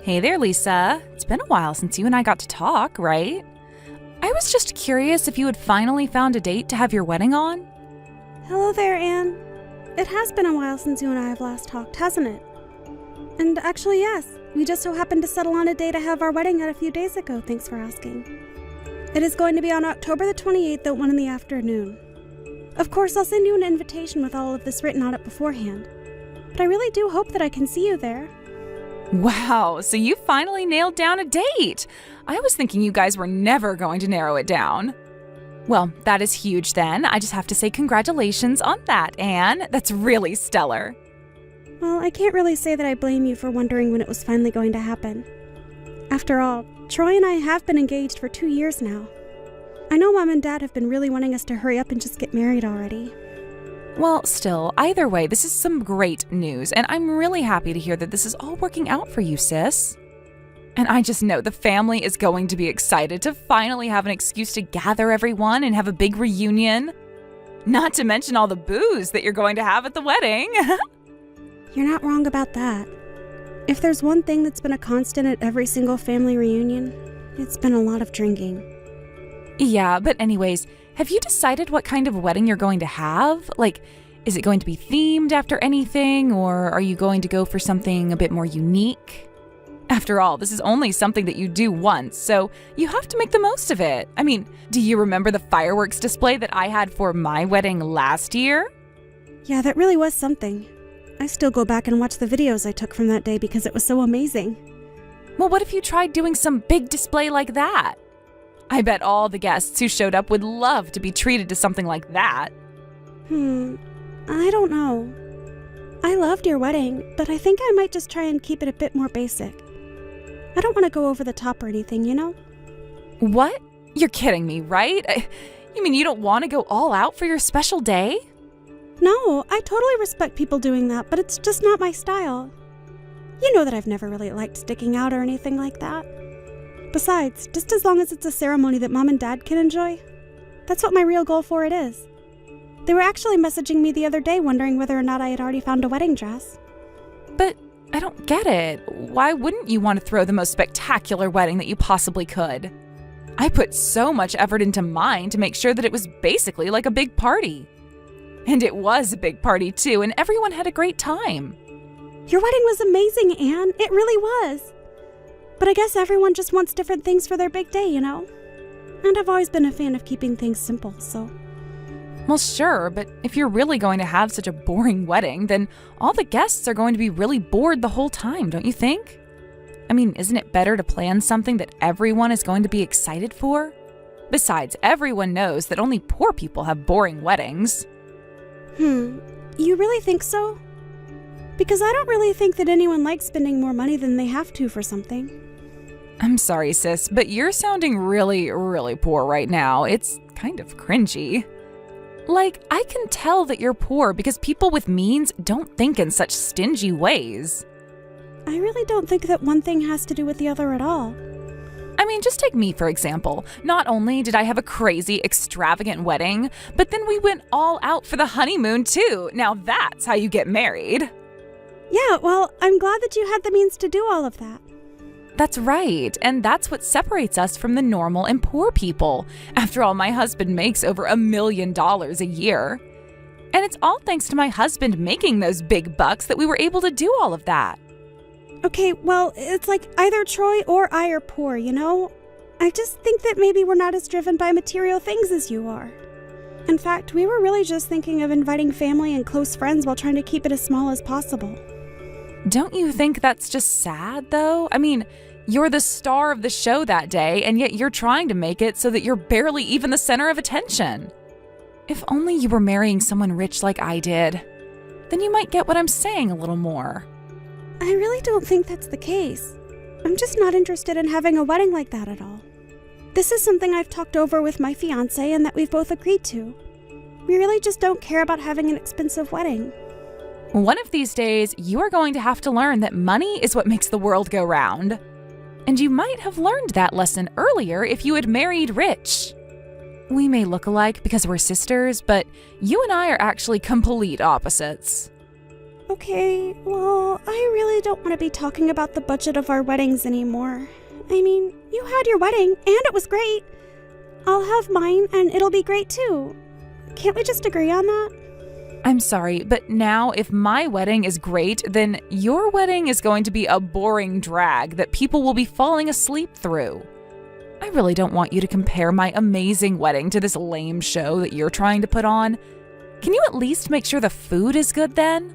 Hey there, Lisa. It's been a while since you and I got to talk, right? I was just curious if you had finally found a date to have your wedding on. Hello there, Anne. It has been a while since you and I have last talked, hasn't it? And actually, yes. We just so happened to settle on a day to have our wedding at a few days ago, thanks for asking. It is going to be on October the 28th at 1 in the afternoon. Of course, I'll send you an invitation with all of this written on it beforehand. But I really do hope that I can see you there. Wow, so you finally nailed down a date. I was thinking you guys were never going to narrow it down. Well, that is huge then. I just have to say congratulations on that, Anne. That's really stellar. Well, I can't really say that I blame you for wondering when it was finally going to happen. After all, Troy and I have been engaged for 2 years now. I know Mom and Dad have been really wanting us to hurry up and just get married already. Well, still, either way, this is some great news, and I'm really happy to hear that this is all working out for you, sis. And I just know the family is going to be excited to finally have an excuse to gather everyone and have a big reunion. Not to mention all the booze that you're going to have at the wedding. You're not wrong about that. If there's one thing that's been a constant at every single family reunion, it's been a lot of drinking. Yeah, but anyways, have you decided what kind of wedding you're going to have? Like, is it going to be themed after anything, or are you going to go for something a bit more unique? After all, this is only something that you do once, so you have to make the most of it. I mean, do you remember the fireworks display that I had for my wedding last year? Yeah, that really was something. I still go back and watch the videos I took from that day because it was so amazing. Well, what if you tried doing some big display like that? I bet all the guests who showed up would love to be treated to something like that. I don't know. I loved your wedding, but I think I might just try and keep it a bit more basic. I don't want to go over the top or anything, you know? What? You're kidding me, right? You mean you don't want to go all out for your special day? No, I totally respect people doing that, but it's just not my style. You know that I've never really liked sticking out or anything like that. Besides, just as long as it's a ceremony that Mom and Dad can enjoy, that's what my real goal for it is. They were actually messaging me the other day wondering whether or not I had already found a wedding dress. But I don't get it. Why wouldn't you want to throw the most spectacular wedding that you possibly could? I put so much effort into mine to make sure that it was basically like a big party. And it was a big party too, and everyone had a great time. Your wedding was amazing, Anne. It really was. But I guess everyone just wants different things for their big day, you know? And I've always been a fan of keeping things simple, so... Well, sure, but if you're really going to have such a boring wedding, then all the guests are going to be really bored the whole time, don't you think? I mean, isn't it better to plan something that everyone is going to be excited for? Besides, everyone knows that only poor people have boring weddings. You really think so? Because I don't really think that anyone likes spending more money than they have to for something. I'm sorry, sis, but you're sounding really, really poor right now. It's kind of cringy. Like, I can tell that you're poor because people with means don't think in such stingy ways. I really don't think that one thing has to do with the other at all. I mean, just take me, for example. Not only did I have a crazy, extravagant wedding, but then we went all out for the honeymoon, too. Now that's how you get married. Yeah, well, I'm glad that you had the means to do all of that. That's right, and that's what separates us from the normal and poor people. After all, my husband makes over $1 million a year. And it's all thanks to my husband making those big bucks that we were able to do all of that. Okay, well, it's like either Troy or I are poor, you know? I just think that maybe we're not as driven by material things as you are. In fact, we were really just thinking of inviting family and close friends while trying to keep it as small as possible. Don't you think that's just sad, though? I mean, you're the star of the show that day, and yet you're trying to make it so that you're barely even the center of attention. If only you were marrying someone rich like I did, then you might get what I'm saying a little more. I really don't think that's the case. I'm just not interested in having a wedding like that at all. This is something I've talked over with my fiancé and that we've both agreed to. We really just don't care about having an expensive wedding. One of these days, you are going to have to learn that money is what makes the world go round. And you might have learned that lesson earlier if you had married rich. We may look alike because we're sisters, but you and I are actually complete opposites. Okay, well, I really don't want to be talking about the budget of our weddings anymore. I mean, you had your wedding, and it was great. I'll have mine, and it'll be great too. Can't we just agree on that? I'm sorry, but now if my wedding is great, then your wedding is going to be a boring drag that people will be falling asleep through. I really don't want you to compare my amazing wedding to this lame show that you're trying to put on. Can you at least make sure the food is good then?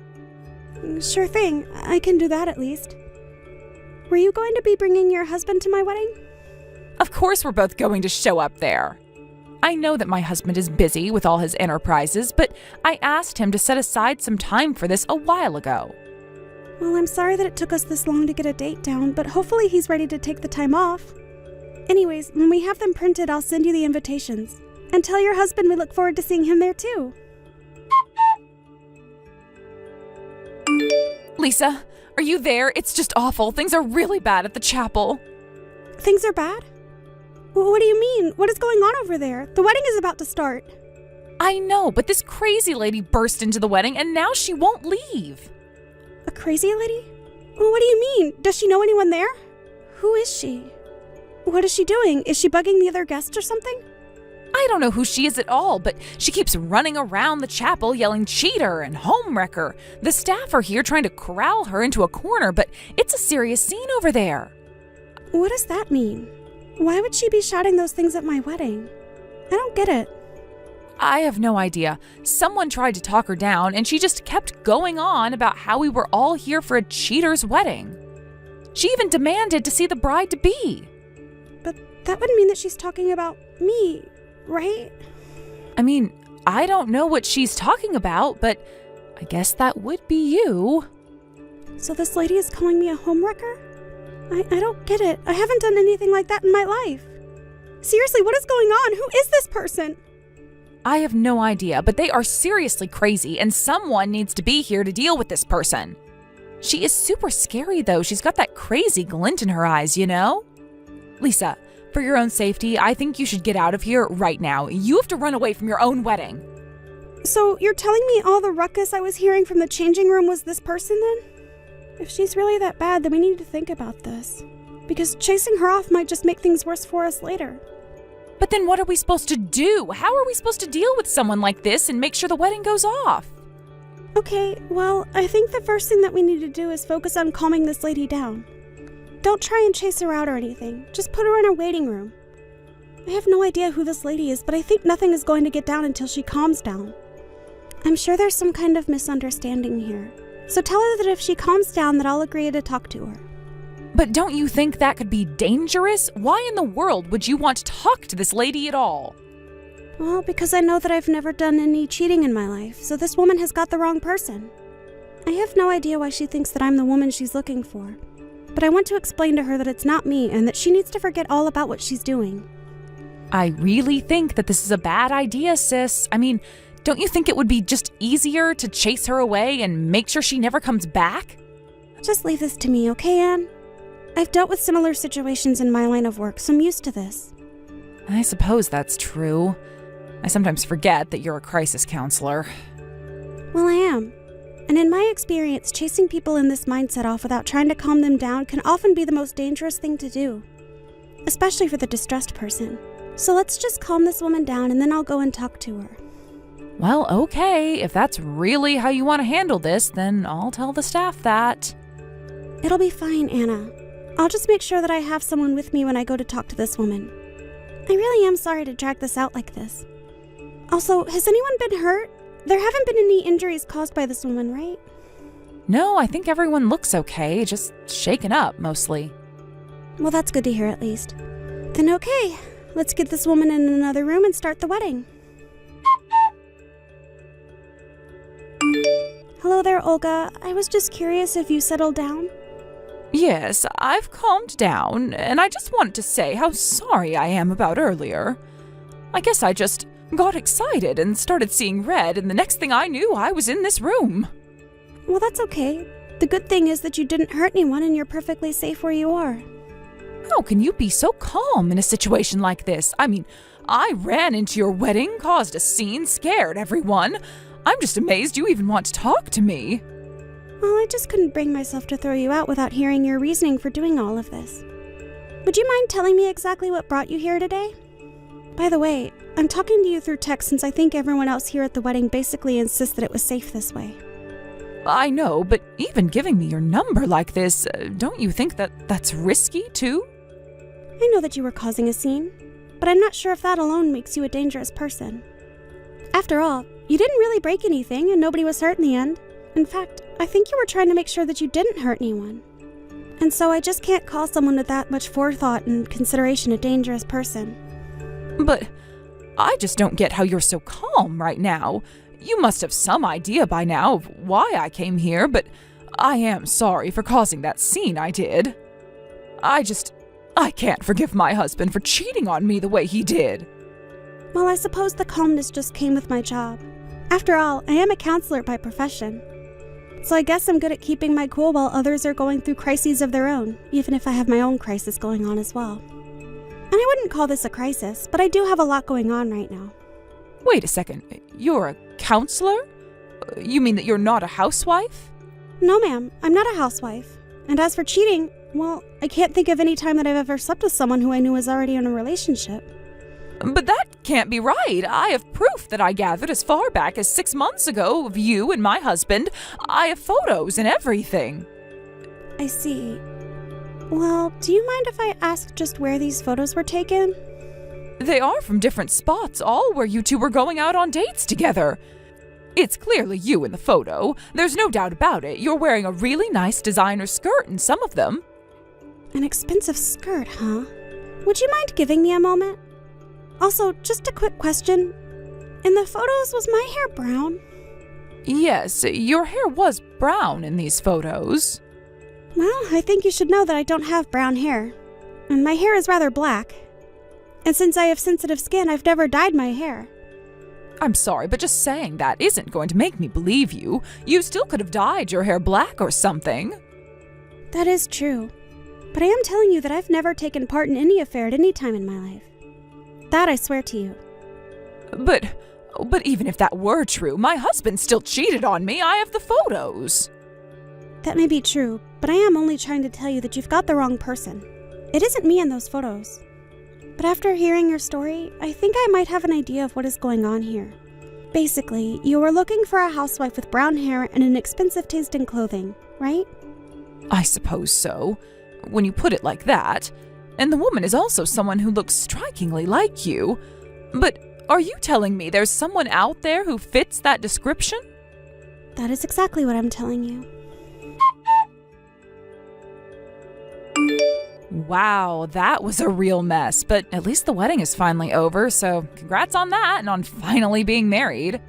Sure thing. I can do that at least. Were you going to be bringing your husband to my wedding? Of course we're both going to show up there. I know that my husband is busy with all his enterprises, but I asked him to set aside some time for this a while ago. Well, I'm sorry that it took us this long to get a date down, but hopefully he's ready to take the time off. Anyways, when we have them printed, I'll send you the invitations. And tell your husband we look forward to seeing him there too. Lisa, are you there? It's just awful. Things are really bad at the chapel. Things are bad? What do you mean? What is going on over there? The wedding is about to start. I know, but this crazy lady burst into the wedding and now she won't leave. A crazy lady? What do you mean? Does she know anyone there? Who is she? What is she doing? Is she bugging the other guests or something? I don't know who she is at all, but she keeps running around the chapel yelling cheater and homewrecker. The staff are here trying to corral her into a corner, but it's a serious scene over there. What does that mean? Why would she be shouting those things at my wedding? I don't get it. I have no idea. Someone tried to talk her down, and she just kept going on about how we were all here for a cheater's wedding. She even demanded to see the bride-to-be. But that would mean that she's talking about me, right? I mean, I don't know what she's talking about, but I guess that would be you. So this lady is calling me a homewrecker? I don't get it. I haven't done anything like that in my life. Seriously, what is going on? Who is this person? I have no idea, but they are seriously crazy, and someone needs to be here to deal with this person. She is super scary, though. She's got that crazy glint in her eyes, you know? Lisa, for your own safety, I think you should get out of here right now. You have to run away from your own wedding. So you're telling me all the ruckus I was hearing from the changing room was this person then? If she's really that bad, then we need to think about this. Because chasing her off might just make things worse for us later. But then what are we supposed to do? How are we supposed to deal with someone like this and make sure the wedding goes off? Okay, well, I think the first thing that we need to do is focus on calming this lady down. Don't try and chase her out or anything. Just put her in a waiting room. I have no idea who this lady is, but I think nothing is going to get down until she calms down. I'm sure there's some kind of misunderstanding here. So tell her that if she calms down that I'll agree to talk to her. But don't you think that could be dangerous? Why in the world would you want to talk to this lady at all? Well, because I know that I've never done any cheating in my life, so this woman has got the wrong person. I have no idea why she thinks that I'm the woman she's looking for. But I want to explain to her that it's not me and that she needs to forget all about what she's doing. I really think that this is a bad idea, sis. I mean, don't you think it would be just easier to chase her away and make sure she never comes back? Just leave this to me, okay, Anne? I've dealt with similar situations in my line of work, so I'm used to this. I suppose that's true. I sometimes forget that you're a crisis counselor. Well, I am. And in my experience, chasing people in this mindset off without trying to calm them down can often be the most dangerous thing to do. Especially for the distressed person. So let's just calm this woman down and then I'll go and talk to her. Well, okay. If that's really how you want to handle this, then I'll tell the staff that. It'll be fine, Anna. I'll just make sure that I have someone with me when I go to talk to this woman. I really am sorry to drag this out like this. Also, has anyone been hurt? There haven't been any injuries caused by this woman, right? No, I think everyone looks okay, just shaken up mostly. Well, that's good to hear at least. Then okay, let's get this woman in another room and start the wedding. Hello there, Olga. I was just curious if you settled down. Yes, I've calmed down, and I just wanted to say how sorry I am about earlier. I guess I just got excited and started seeing red, and the next thing I knew, I was in this room. Well, that's okay. The good thing is that you didn't hurt anyone and you're perfectly safe where you are. How can you be so calm in a situation like this? I mean, I ran into your wedding, caused a scene, scared everyone. I'm just amazed you even want to talk to me. Well, I just couldn't bring myself to throw you out without hearing your reasoning for doing all of this. Would you mind telling me exactly what brought you here today? By the way, I'm talking to you through text since I think everyone else here at the wedding basically insists that it was safe this way. I know, but even giving me your number like this, don't you think that's risky, too? I know that you were causing a scene, but I'm not sure if that alone makes you a dangerous person. After all, you didn't really break anything and nobody was hurt in the end. In fact, I think you were trying to make sure that you didn't hurt anyone. And so I just can't call someone with that much forethought and consideration a dangerous person. But I just don't get how you're so calm right now. You must have some idea by now of why I came here, but I am sorry for causing that scene I did. I can't forgive my husband for cheating on me the way he did. Well, I suppose the calmness just came with my job. After all, I am a counselor by profession. So I guess I'm good at keeping my cool while others are going through crises of their own, even if I have my own crisis going on as well. And I wouldn't call this a crisis, but I do have a lot going on right now. Wait a second, you're a counselor? You mean that you're not a housewife? No, ma'am, I'm not a housewife. And as for cheating, well, I can't think of any time that I've ever slept with someone who I knew was already in a relationship. But that can't be right. I have proof that I gathered as far back as 6 months ago of you and my husband. I have photos and everything. I see. Well, do you mind if I ask just where these photos were taken? They are from different spots, all where you two were going out on dates together. It's clearly you in the photo. There's no doubt about it. You're wearing a really nice designer skirt in some of them. An expensive skirt, huh? Would you mind giving me a moment? Also, just a quick question. In the photos, was my hair brown? Yes, your hair was brown in these photos. Well, I think you should know that I don't have brown hair. And my hair is rather black. And since I have sensitive skin, I've never dyed my hair. I'm sorry, but just saying that isn't going to make me believe you. You still could have dyed your hair black or something. That is true. But I am telling you that I've never taken part in any affair at any time in my life. That I swear to you. But even if that were true, my husband still cheated on me. I have the photos. That may be true, but I am only trying to tell you that you've got the wrong person. It isn't me in those photos. But after hearing your story, I think I might have an idea of what is going on here. Basically, you were looking for a housewife with brown hair and an expensive taste in clothing, right? I suppose so, when you put it like that. And the woman is also someone who looks strikingly like you. But are you telling me there's someone out there who fits that description? That is exactly what I'm telling you. Wow, that was a real mess, but at least the wedding is finally over, so congrats on that and on finally being married.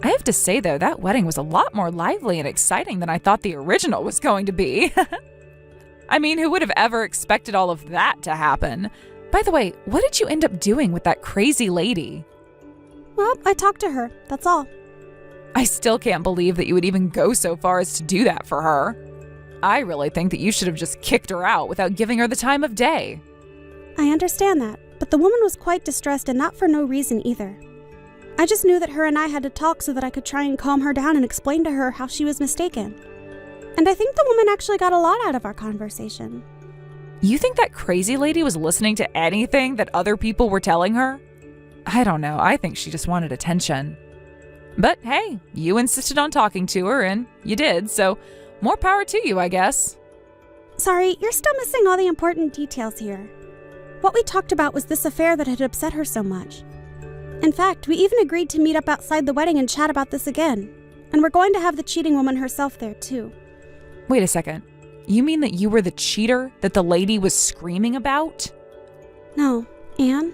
I have to say, though, that wedding was a lot more lively and exciting than I thought the original was going to be. I mean, who would have ever expected all of that to happen? By the way, what did you end up doing with that crazy lady? Well, I talked to her, that's all. I still can't believe that you would even go so far as to do that for her. I really think that you should have just kicked her out without giving her the time of day. I understand that, but the woman was quite distressed and not for no reason either. I just knew that her and I had to talk so that I could try and calm her down and explain to her how she was mistaken. And I think the woman actually got a lot out of our conversation. You think that crazy lady was listening to anything that other people were telling her? I don't know, I think she just wanted attention. But hey, you insisted on talking to her and you did, so more power to you, I guess. Sorry, you're still missing all the important details here. What we talked about was this affair that had upset her so much. In fact, we even agreed to meet up outside the wedding and chat about this again. And we're going to have the cheating woman herself there, too. Wait a second. You mean that you were the cheater that the lady was screaming about? No, Anne.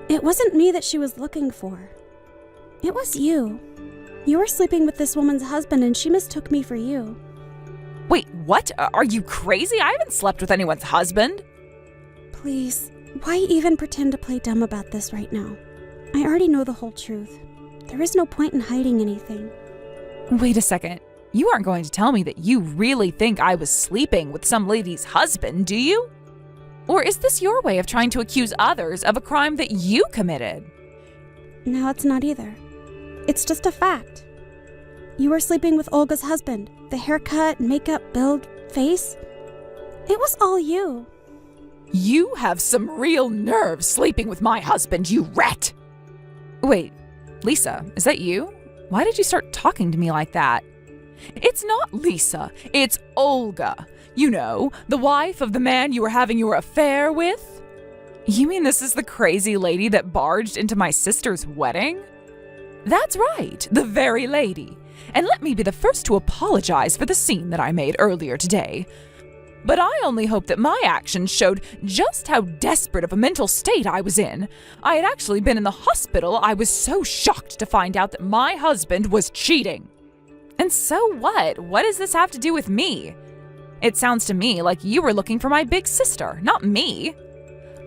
It wasn't me that she was looking for. It was you. You were sleeping with this woman's husband and she mistook me for you. Wait, what? Are you crazy? I haven't slept with anyone's husband. Please, why even pretend to play dumb about this right now? I already know the whole truth. There is no point in hiding anything. Wait a second. You aren't going to tell me that you really think I was sleeping with some lady's husband, do you? Or is this your way of trying to accuse others of a crime that you committed? No, it's not either. It's just a fact. you were sleeping with Olga's husband. The haircut, makeup, build, face. It was all you. You have some real nerve sleeping with my husband, you rat! Wait, Lisa, is that you? Why did you start talking to me like that? It's not Lisa, it's Olga. You know, the wife of the man you were having your affair with? You mean this is the crazy lady that barged into my sister's wedding? That's right, the very lady. And let me be the first to apologize for the scene that I made earlier today. But I only hope that my actions showed just how desperate of a mental state I was in. I had actually been in the hospital. I was so shocked to find out that my husband was cheating. And so what? What does this have to do with me? It sounds to me like you were looking for my big sister, not me.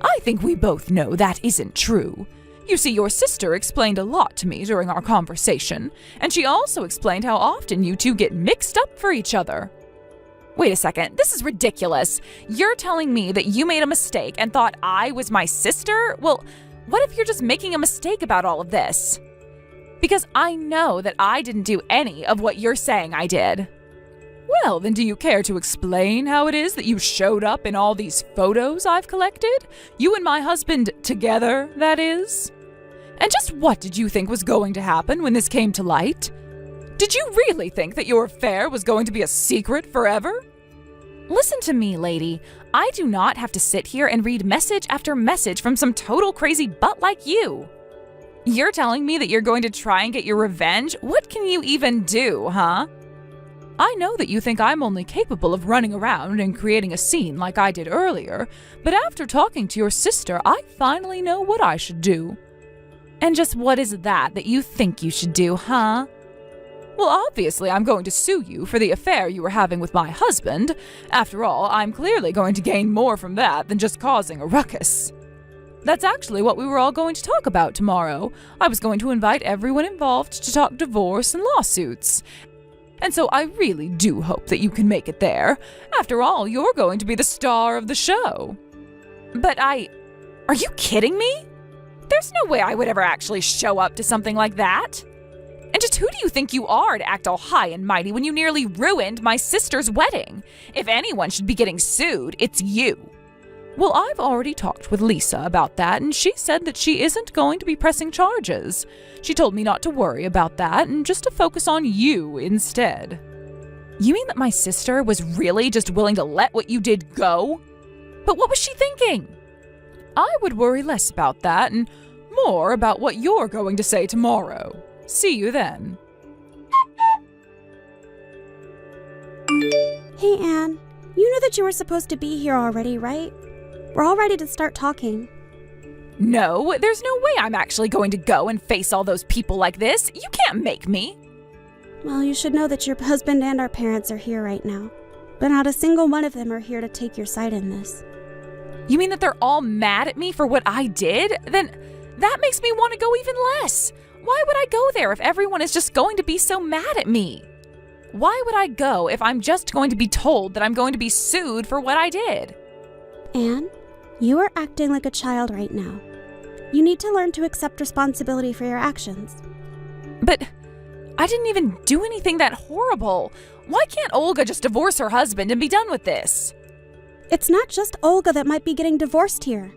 I think we both know that isn't true. You see, your sister explained a lot to me during our conversation, and she also explained how often you two get mixed up for each other. Wait a second, this is ridiculous. You're telling me that you made a mistake and thought I was my sister? Well, what if you're just making a mistake about all of this? Because I know that I didn't do any of what you're saying I did. Well, then do you care to explain how it is that you showed up in all these photos I've collected? You and my husband together, that is? And just what did you think was going to happen when this came to light? Did you really think that your affair was going to be a secret forever? Listen to me, lady. I do not have to sit here and read message after message from some total crazy butt like you. You're telling me that you're going to try and get your revenge? What can you even do, huh? I know that you think I'm only capable of running around and creating a scene like I did earlier, but after talking to your sister, I finally know what I should do. And just what is that you think you should do, huh? Well, obviously, I'm going to sue you for the affair you were having with my husband. After all, I'm clearly going to gain more from that than just causing a ruckus. That's actually what we were all going to talk about tomorrow. I was going to invite everyone involved to talk divorce and lawsuits. And so I really do hope that you can make it there. After all, you're going to be the star of the show. But are you kidding me? There's no way I would ever actually show up to something like that. And just who do you think you are to act all high and mighty when you nearly ruined my sister's wedding? If anyone should be getting sued, it's you. Well, I've already talked with Lisa about that, and she said that she isn't going to be pressing charges. She told me not to worry about that and just to focus on you instead. You mean that my sister was really just willing to let what you did go? But what was she thinking? I would worry less about that and more about what you're going to say tomorrow. See you then. Hey, Anne. You know that you were supposed to be here already, right? We're all ready to start talking. No, there's no way I'm actually going to go and face all those people like this. You can't make me. Well, you should know that your husband and our parents are here right now. But not a single one of them are here to take your side in this. You mean that they're all mad at me for what I did? Then that makes me want to go even less. Why would I go there if everyone is just going to be so mad at me? Why would I go if I'm just going to be told that I'm going to be sued for what I did? Anne, you are acting like a child right now. You need to learn to accept responsibility for your actions. But I didn't even do anything that horrible. Why can't Olga just divorce her husband and be done with this? It's not just Olga that might be getting divorced here.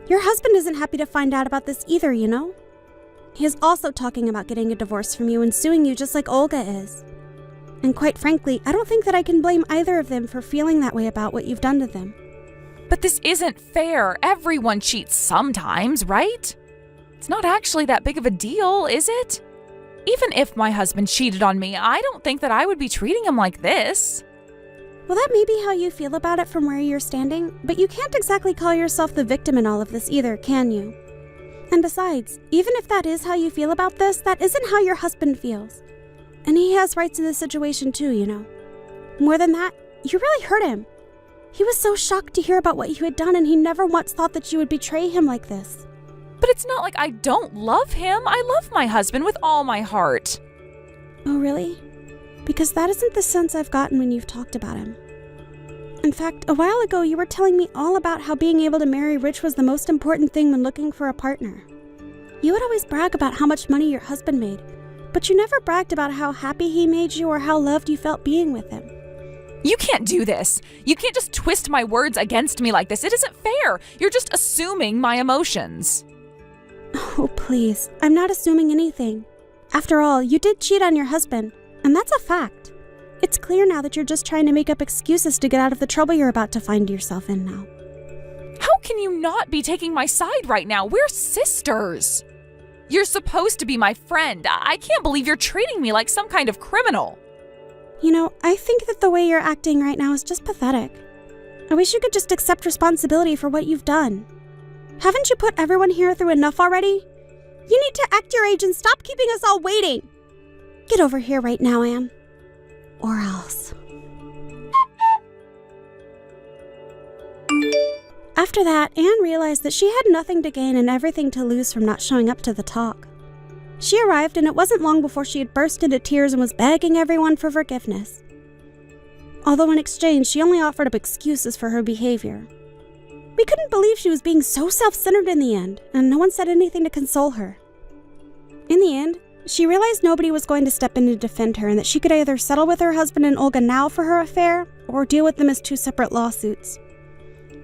Your husband isn't happy to find out about this either, you know? He is also talking about getting a divorce from you and suing you just like Olga is. And quite frankly, I don't think that I can blame either of them for feeling that way about what you've done to them. But this isn't fair. Everyone cheats sometimes, right? It's not actually that big of a deal, is it? Even if my husband cheated on me, I don't think that I would be treating him like this. Well, that may be how you feel about it from where you're standing, but you can't exactly call yourself the victim in all of this either, can you? And besides, even if that is how you feel about this, that isn't how your husband feels. And he has rights in this situation too, you know. More than that, you really hurt him. He was so shocked to hear about what you had done, and he never once thought that you would betray him like this. But it's not like I don't love him. I love my husband with all my heart. Oh, really? Because that isn't the sense I've gotten when you've talked about him. In fact, a while ago you were telling me all about how being able to marry rich was the most important thing when looking for a partner. You would always brag about how much money your husband made, but you never bragged about how happy he made you or how loved you felt being with him. You can't do this. You can't just twist my words against me like this. It isn't fair. You're just assuming my emotions. Oh, please. I'm not assuming anything. After all, you did cheat on your husband, and that's a fact. It's clear now that you're just trying to make up excuses to get out of the trouble you're about to find yourself in now. How can you not be taking my side right now? We're sisters. You're supposed to be my friend. I can't believe you're treating me like some kind of criminal. You know, I think that the way you're acting right now is just pathetic. I wish you could just accept responsibility for what you've done. Haven't you put everyone here through enough already? You need to act your age and stop keeping us all waiting. Get over here right now, Anne. Or else. After that, Anne realized that she had nothing to gain and everything to lose from not showing up to the talk. She arrived, and it wasn't long before she had burst into tears and was begging everyone for forgiveness. Although in exchange, she only offered up excuses for her behavior. We couldn't believe she was being so self-centered in the end, and no one said anything to console her. In the end, she realized nobody was going to step in to defend her and that she could either settle with her husband and Olga now for her affair or deal with them as two separate lawsuits.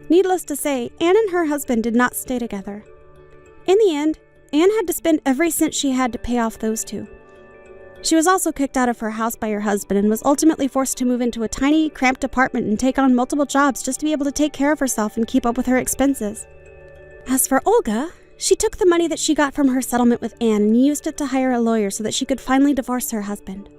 Needless to say, Anne and her husband did not stay together. In the end, Anne had to spend every cent she had to pay off those two. She was also kicked out of her house by her husband and was ultimately forced to move into a tiny, cramped apartment and take on multiple jobs just to be able to take care of herself and keep up with her expenses. As for Olga, she took the money that she got from her settlement with Anne and used it to hire a lawyer so that she could finally divorce her husband.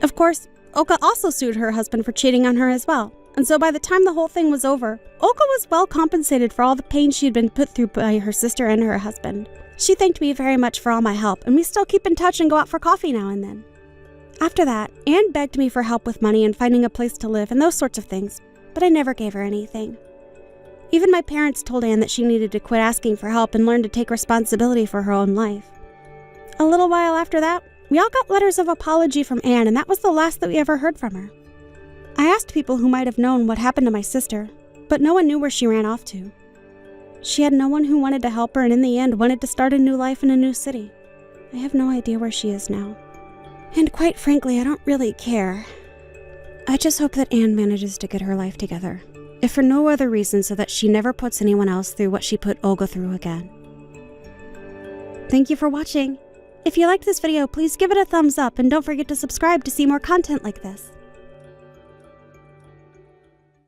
Of course, Olga also sued her husband for cheating on her as well, and so by the time the whole thing was over, Olga was well compensated for all the pain she had been put through by her sister and her husband. She thanked me very much for all my help, and we still keep in touch and go out for coffee now and then. After that, Anne begged me for help with money and finding a place to live and those sorts of things, but I never gave her anything. Even my parents told Anne that she needed to quit asking for help and learn to take responsibility for her own life. A little while after that, we all got letters of apology from Anne, and that was the last that we ever heard from her. I asked people who might have known what happened to my sister, but no one knew where she ran off to. She had no one who wanted to help her, and in the end wanted to start a new life in a new city. I have no idea where she is now. And quite frankly, I don't really care. I just hope that Anne manages to get her life together, if for no other reason so that she never puts anyone else through what she put Olga through again. Thank you for watching. If you liked this video, please give it a thumbs up and don't forget to subscribe to see more content like this.